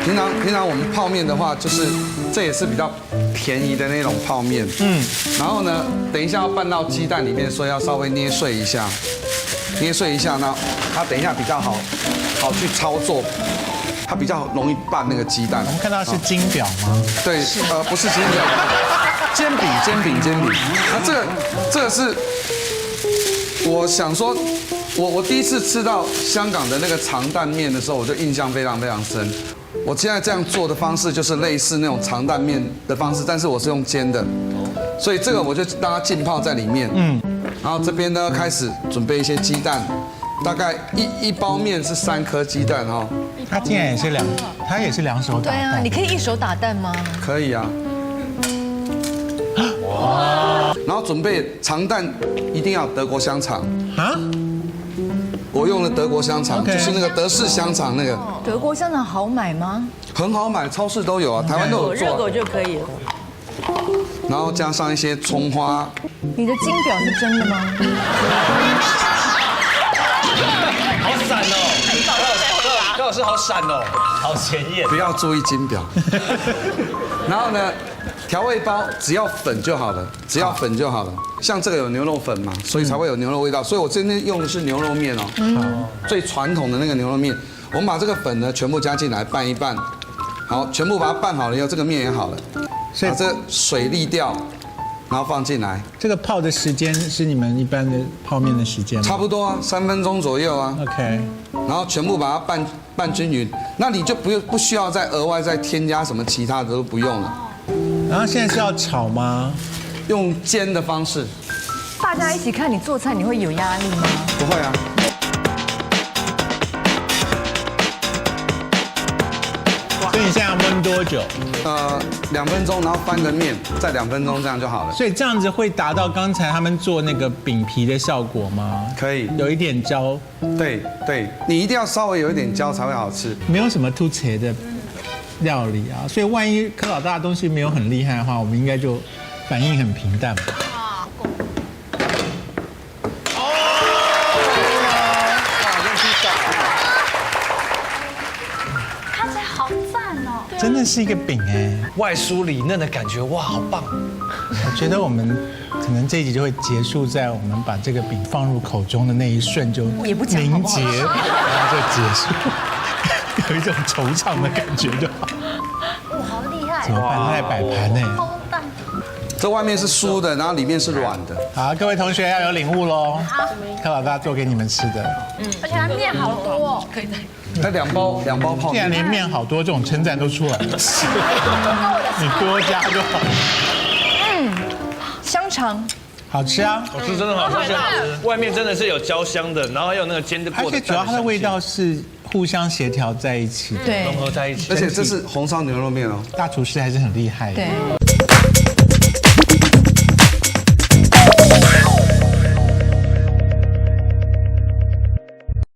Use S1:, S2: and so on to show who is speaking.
S1: 平常我们泡面的话，就是这也是比较便宜的那种泡面。然后呢，等一下要拌到鸡蛋里面，所以要稍微捏碎一下，那它等一下比较好去操作，它比较容易拌那个鸡蛋。
S2: 我们看到是金表吗？
S1: 对，不是金表，煎饼。那这个是，我想说，我第一次吃到香港的那个长担面的时候，我就印象非常非常深。我现在这样做的方式就是类似那种长担面的方式，但是我是用煎的，所以这个我就让它浸泡在里面。然后这边呢开始准备一些鸡蛋，大概一包面是3颗鸡蛋哈。
S2: 他竟然他也是两手打蛋。
S3: 对啊，你可以一手打蛋吗？
S1: 可以啊。哇！然后准备长蛋一定要德国香肠啊。我用了德国香肠，就是那个德式香肠那个。
S3: 德国香肠好买吗？
S1: 很好买，超市都有啊，台湾都有做。
S3: 热狗就可以了。
S1: 然后加上一些葱花。
S3: 你的金表是真的吗？
S4: 好闪哦！高老师好闪哦，好显眼。
S1: 不要注意金表。然后呢，调味包只要粉就好了，像这个有牛肉粉嘛，所以才会有牛肉味道。所以我今天用的是牛肉面哦，最传统的那个牛肉面。我们把这个粉呢全部加进来拌一拌，好，全部把它拌好了以后，这个面也好了，把这水沥掉，然后放进来。
S2: 这个泡的时间是你们一般的泡面的时间吗？
S1: 差不多啊，3分钟左右啊。
S2: OK。
S1: 然后全部把它拌均匀，那你就不需要再额外再添加什么其他的都不用了。
S2: 然后现在是要炒吗？
S1: 用煎的方式。
S3: 大家一起看你做菜，你会有压力吗？
S1: 不会啊。
S2: 所以你现在要焖多久
S1: ？2分钟，然后翻个面，再2分钟，这样就好了。
S2: 所以这样子会达到刚才他们做那个饼皮的效果吗？
S1: 可以，
S2: 有一点焦。
S1: 对，你一定要稍微有一点焦才会好吃。
S2: 没有什么突切的料理啊，所以万一柯老大的东西没有很厉害的话，我们应该就反应很平淡吧。真的是一个饼哎，
S4: 外酥里嫩的感觉，哇，好棒！
S2: 我觉得我们可能这一集就会结束在我们把这个饼放入口中的那一瞬就凝结，然后就结束，有一种惆怅的感觉就好。
S5: 哇，好厉害！
S2: 怎么办？它在摆盘呢。
S1: 这外面是酥的，然后里面是软的。
S2: 好，各位同学要有领悟喽。好，柯老大做给你们吃的。
S5: 而且它面好多哦。可以的。
S1: 它2包泡面，
S2: 既然连面好多，这种称赞都出来了，你多加就好。
S3: 香肠
S2: 好吃啊，
S4: 好吃，真的好吃。外面真的是有焦香的，然后还有那个煎的过的，
S2: 而且主要它的味道是互相协调在一起，
S3: 对，
S4: 融合在一起。
S1: 而且这是红烧牛肉面哦，
S2: 大厨师还是很厉害的。
S3: 对。